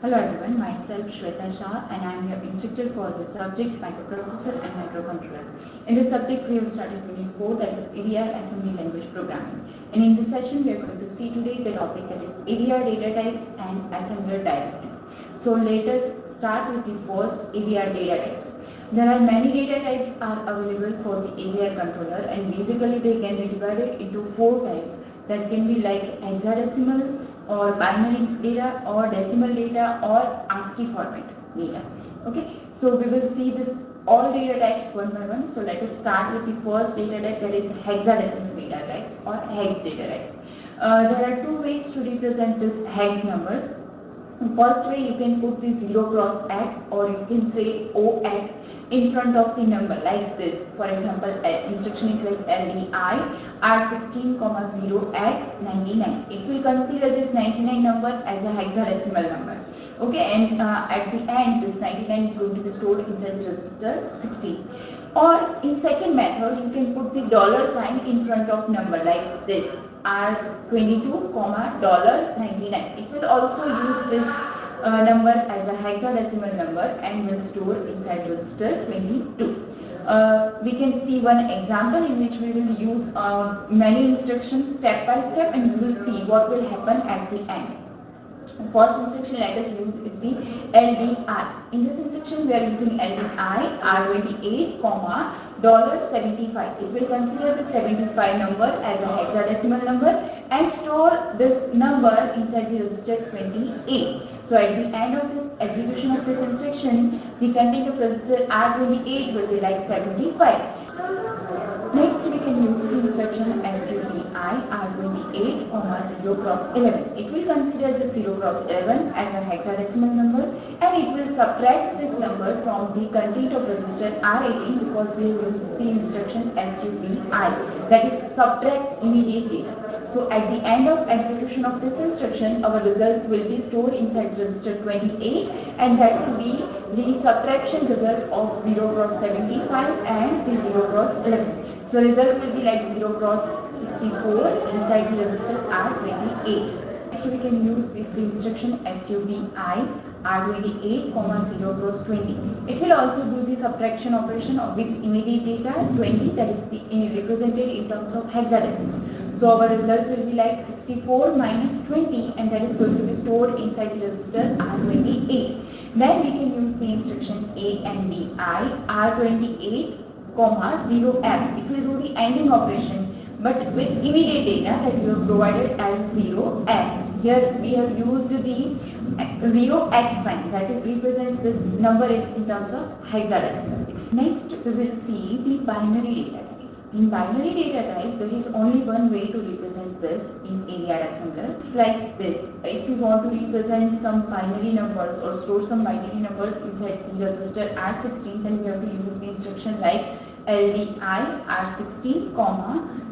Hello everyone, myself Shweta Shah and I am your instructor for the subject microprocessor and microcontroller. In this subject we have started unit 4, that is ADR assembly language programming. And in this session we are going to see today the topic that is ADR data types and assembler diagram. So let us start with the first ADR data types. There are many data types are available for the ADR controller and basically they can be divided into 4 types that can be like hexadecimal or binary data or decimal data or ASCII format data. Okay, so we will see this all data types one by one. So let us start with the first data type, that is hexadecimal data types or hex data type. There are two ways to represent this hex numbers. First way, you can put the 0 cross x or you can say OX in front of the number like this. For example, instruction is like LDI R16, 0x99. It will consider this 99 number as a hexadecimal number. Okay, and at the end this 99 is going to be stored inside register 16. Or in second method, you can put the dollar sign in front of number like this. R22, $99. It will also use this number as a hexadecimal number and will store inside register 22. We can see one example in which we will use many instructions step by step and we will see what will happen at the end. First instruction let us use is the LDI. In this instruction we are using LDI R28, $75. It will consider the 75 number as a hexadecimal number and store this number inside the register 28. So at the end of this execution of this instruction, the content of register R28 will be like 75. Next, we can use the instruction SUBI R28, 0 cross 11. It will consider the 0 cross 11 as a hexadecimal number and it will subtract this number from the content of register R18 because we have used the instruction SUBI, that is subtract immediate data. So at the end of execution of this instruction, our result will be stored inside register 28 and that will be the subtraction result of 0 cross 75 and the 0 cross 11. So result will be like 0 cross 64 inside the register R28. Next we can use this instruction SUBI R28, 0 cross 20. It will also do the subtraction operation with immediate data 20, that is represented in terms of hexadecimal. So our result will be like 64 minus 20 and that is going to be stored inside the register R28. Then we can use the instruction ANDI R28, 0F. It will do the ending operation but with immediate data that you have provided as 0F. Here we have used the 0x sign that represents this number is in terms of hexadecimal. Next we will see the binary data types. In binary data types there is only one way to represent this in ADR assembler. It's like this. If you want to represent some binary numbers or store some binary numbers inside the register R16, then we have to use the instruction like LDI R16,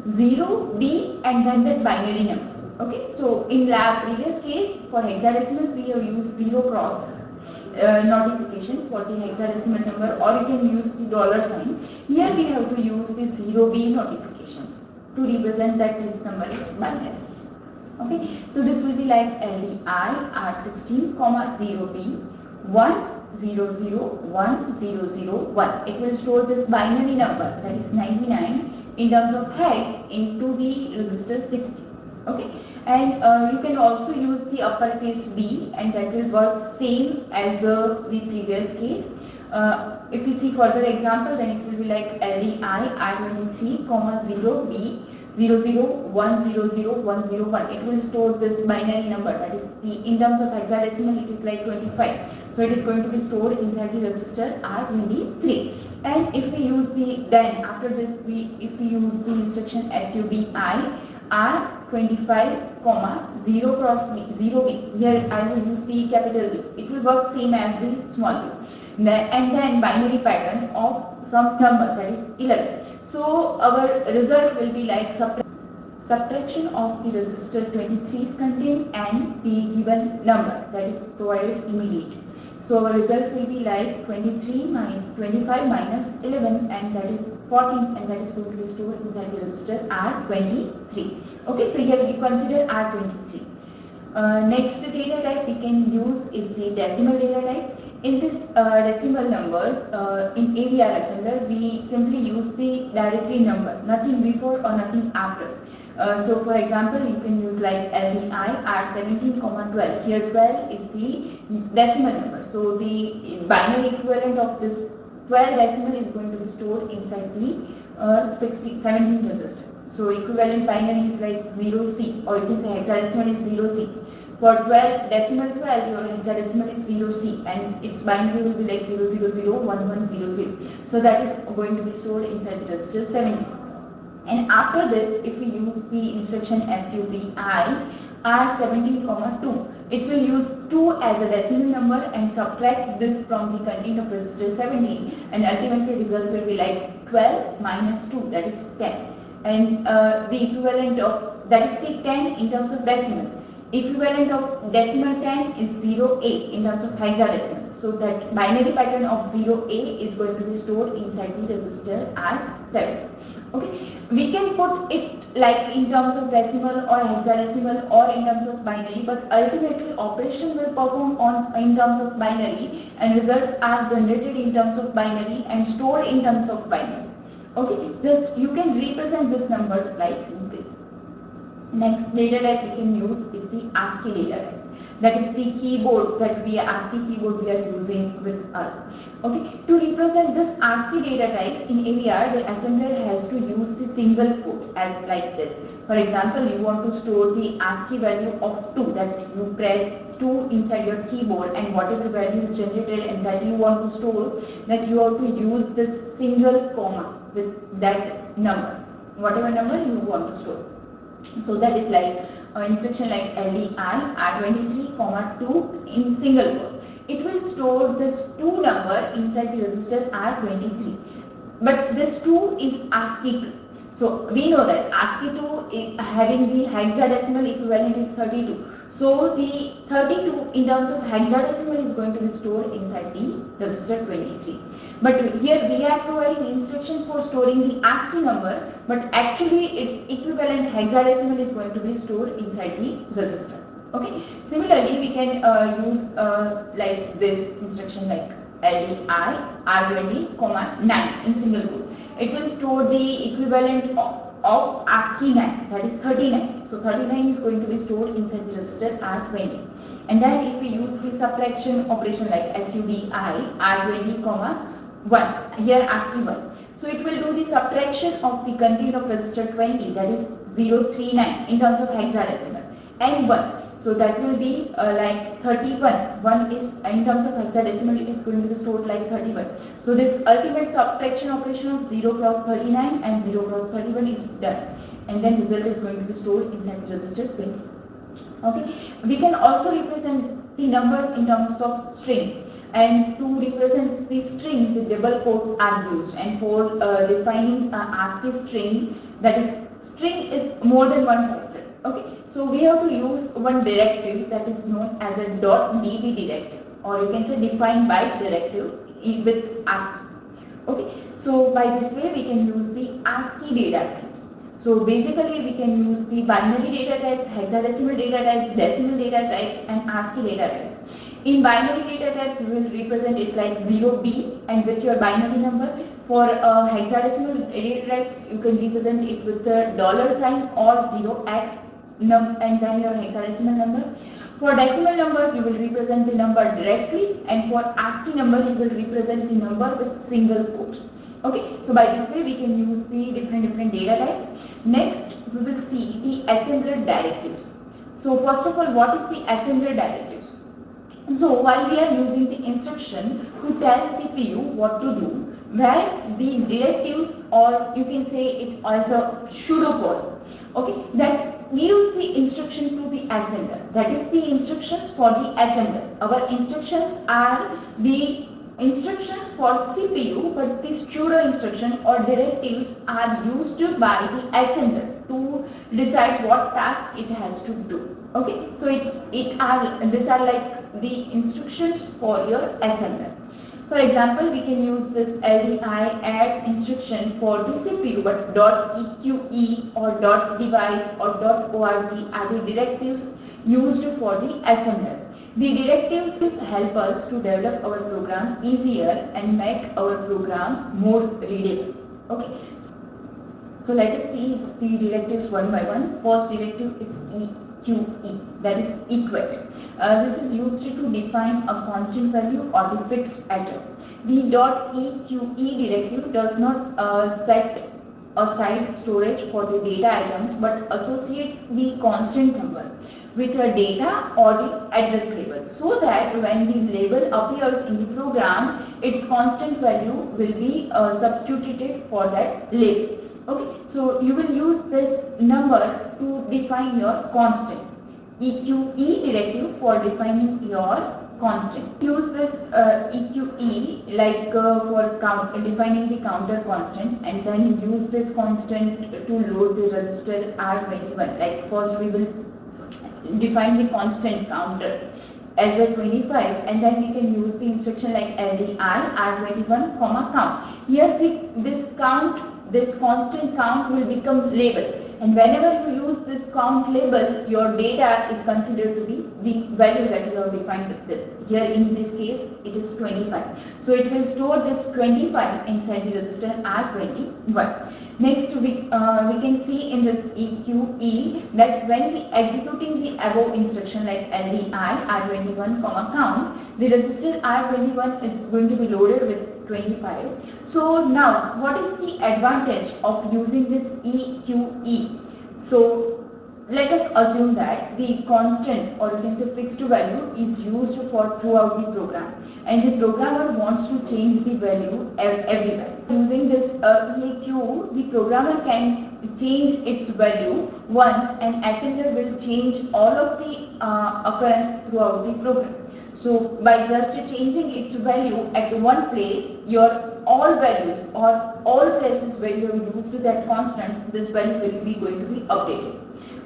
0B and then that binary number. Okay, so in lab previous case for hexadecimal we have used 0 cross notification for the hexadecimal number or you can use the dollar sign. Here we have to use the 0B notification to represent that this number is binary. Okay, so this will be like LDI R16, 0B 1001001. It will store this binary number, that is 99 in terms of hex, into the register 60. Okay, and you can also use the uppercase B and that will work same as the previous case. If we see further example, then it will be like LDI R23, 0B 001000101. It will store this binary number, that is the in terms of hexadecimal it is like 25. So it is going to be stored inside the register R23. And if we use the then after this if we use the instruction SUBI R25, 0 cross B, 0B. Here I will use the capital B. It will work same as the small b. And then binary pattern of some number, that is 11. So our result will be like subtraction of the register 23's content and the given number, that is provided immediate. So our result will be like 25 minus 11 and that is 14 and that is going to be stored inside the register R23. Okay, so here we consider R23. Next data type we can use is the decimal data type. In this decimal numbers, in AVR assembler, we simply use the directly number, nothing before or nothing after. So for example, you can use like LDI R17, 12. Here 12 is the decimal number. So the binary equivalent of this 12 decimal is going to be stored inside the 17 register. So equivalent binary is like 0C, or you can say hexadecimal is 0C. For 12 decimal 12, your hexadecimal is 0C, and its binary will be like 0001100. So that is going to be stored inside the register 17. And after this, if we use the instruction SUBI R17, 2, it will use 2 as a decimal number and subtract this from the content of register 17, and ultimately result will be like 12 minus 2, that is 10. And the equivalent of, that is the 10 in terms of decimal. Equivalent of decimal 10 is 0A in terms of hexadecimal. So that binary pattern of 0A is going to be stored inside the register R7. Okay, we can put it like in terms of decimal or hexadecimal or in terms of binary, but ultimately operation will perform on in terms of binary, and results are generated in terms of binary and stored in terms of binary. Okay, just you can represent these numbers like this. Next data type we can use is the ASCII data type. That is the keyboard that we are ASCII keyboard we are using with us. Okay, to represent this ASCII data types in AVR, the assembler has to use the single quote as like this. For example, you want to store the ASCII value of 2, that you press 2 inside your keyboard, and whatever value is generated and that you want to store, that you have to use this single comma with that number, whatever number you want to store. So that is like instruction like LDI R23, 2 in single quote. It will store this 2 number inside the register R23. But this 2 is ASCII 2. So we know that ASCII 2 having the hexadecimal equivalent is 32. So the 32 in terms of hexadecimal is going to be stored inside the register 23. But here we are providing instruction for storing the ASCII number, but actually its equivalent hexadecimal is going to be stored inside the register. Okay. Similarly, we can use like this instruction like LDI R20, 9 in single quote. It will store the equivalent of ASCII 9, that is 39. So 39 is going to be stored inside the register R20. And then if we use the subtraction operation like SUBI R20, 1, here ASCII 1. So it will do the subtraction of the content of register 20, that is 039 in terms of hexadecimal, and 1. So that will be like 31. 1 is in terms of hexadecimal, it is going to be stored like 31. So this ultimate subtraction operation of 0 cross 39 and 0 cross 31 is done, and then result is going to be stored inside the register 20. Okay, we can also represent the numbers in terms of strings, and to represent the string, the double quotes are used. And for defining ASCII string, that is string is more than one character. Okay, so we have to use one directive that is known as a .db directive, or you can say define byte directive with ASCII. Okay, so by this way we can use the ASCII data types. So basically we can use the binary data types, hexadecimal data types, decimal data types, and ASCII data types. In binary data types, we will represent it like 0B and with your binary number. For hexadecimal data types, you can represent it with the $sign or 0x and then your hexadecimal number. For decimal numbers, you will represent the number directly, and for ASCII number, you will represent the number with single quote. Okay, so by this way we can use the different data types. Next, we will see the assembler directives. So first of all, what is the assembler directives? So while we are using the instruction to tell CPU what to do, where the directives, or you can say it as a pseudocode, okay, that gives the instruction to the assembler. That is the instructions for the assembler. Our instructions are the instructions for CPU, but the pseudo instruction or directives are used by the assembler to decide what task it has to do. Okay, so these are like the instructions for your assembler. For example, we can use this LDI add instruction for the CPU, but .eqe or .device or .org are the directives used for the assembler. The directives help us to develop our program easier and make our program more readable. Okay. So let us see the directives one by one. First directive is EQE, that is equate. This is used to define a constant value or the fixed address. The .eqe directive does not set aside storage for the data items but associates the constant number with a data or the address label, so that when the label appears in the program, its constant value will be substituted for that label. Okay, so you will use this number to define your constant. EQE directive for defining your constant. Use this EQE like for defining the counter constant, and then use this constant to load the register R21. Like first we will define the constant counter as a 25, and then we can use the instruction like LDI R21 comma count. Here this constant count will become label, and whenever you use this count label, your data is considered to be the value that you have defined with this. Here in this case it is 25, so it will store this 25 inside the register R21. Next we can see in this EQE that when we executing the above instruction like LDI R21 comma count, the register R21 is going to be loaded with 25. So now what is the advantage of using this EQE? So let us assume that the constant, or you can say fixed value, is used for throughout the program, and the programmer wants to change the value everywhere. Using this EQ, the programmer can change its value once, and assembler will change all of the occurrence throughout the program. So by just changing its value at one place, your all values or all places where you have used that constant, this value will be going to be updated.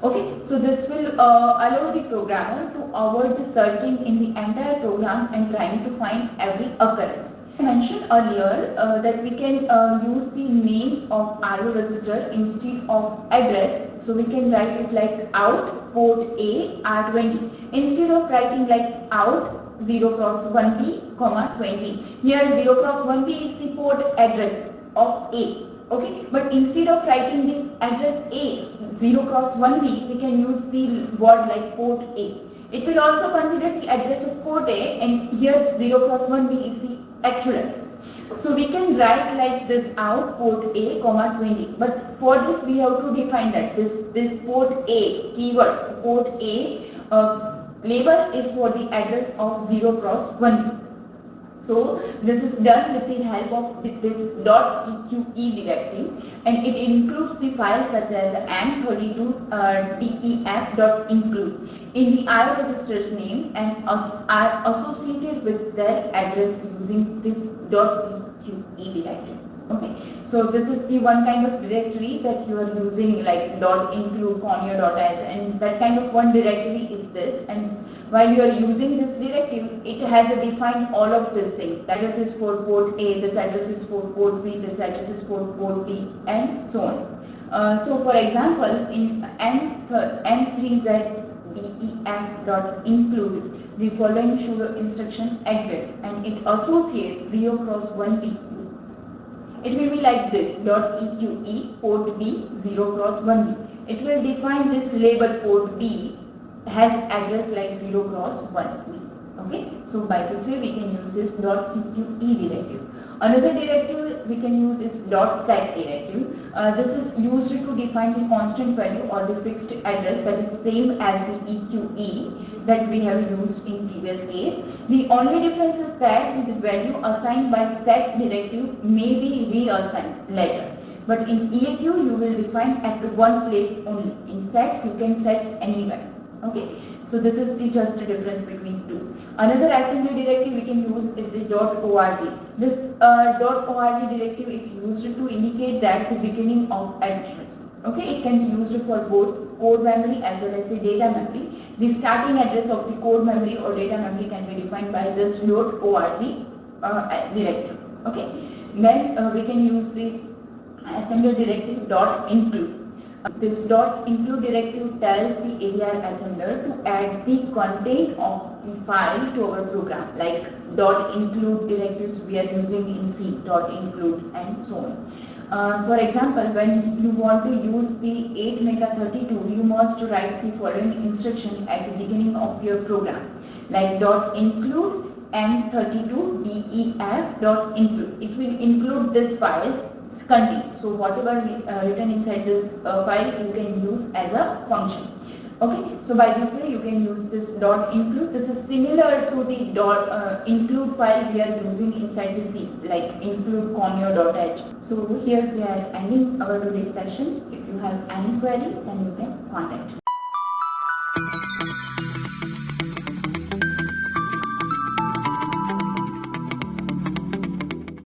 Okay, so this will allow the programmer to avoid the searching in the entire program and trying to find every occurrence. I mentioned earlier that we can use the names of IO register instead of address. So we can write it like out port A R20 instead of writing like out 0 cross 1B comma 20. Here 0 cross 1B is the port address of A. Okay, but instead of writing this address A 0 cross 1B, we can use the word like port A. It will also consider the address of port A, and here 0 cross 1B is the actual address. So we can write like this out port A comma 20, but for this we have to define that this port A keyword port A label is for the address of 0 cross 1B. So this is done with the help of this .eqe directive, and it includes the files such as m32def.include in the IO register's name and are associated with their address using this .eqe directive. Okay, so this is the one kind of directory that you are using like .include, conio.h, and that kind of one directory is this. And while you are using this directive, it has a defined all of these things. That address is for port A, this address is for port B, this address is for port D, and so on. So for example, in m3zdef.include, the following sudo instruction exits, and it associates 0 cross 1B. It will be like this .eqe port B 0 cross 1B. It will define this label port B has address like 0 cross 1B. Okay, so by this way we can use this .eqe directive. Another directive we can use is .set directive. This is used to define the constant value or the fixed address that is same as the EQE that we have used in previous case. The only difference is that the value assigned by set directive may be reassigned later. But in EQ you will define at one place only. In set you can set anywhere. Okay, so this is the just difference between two. Another assembly directive we can use is the .org. This .org directive is used to indicate that the beginning of address. Okay, it can be used for both code memory as well as the data memory. The starting address of the code memory or data memory can be defined by this .org directive. Okay, then we can use the assembly directive .include. This dot include directive tells the AVR assembler to add the content of the file to our program, like dot include directives we are using in C, dot include, and so on. For example, when you want to use the 8 mega 32, you must write the following instruction at the beginning of your program, like dot include m32 def dot include. It will include this file's content. So whatever written inside this file, you can use as a function. Okay, so by this way you can use this dot include. This is similar to the dot include file we are using inside the C, like include conio.h. So here we are ending our today's session. If you have any query, then you can contact me.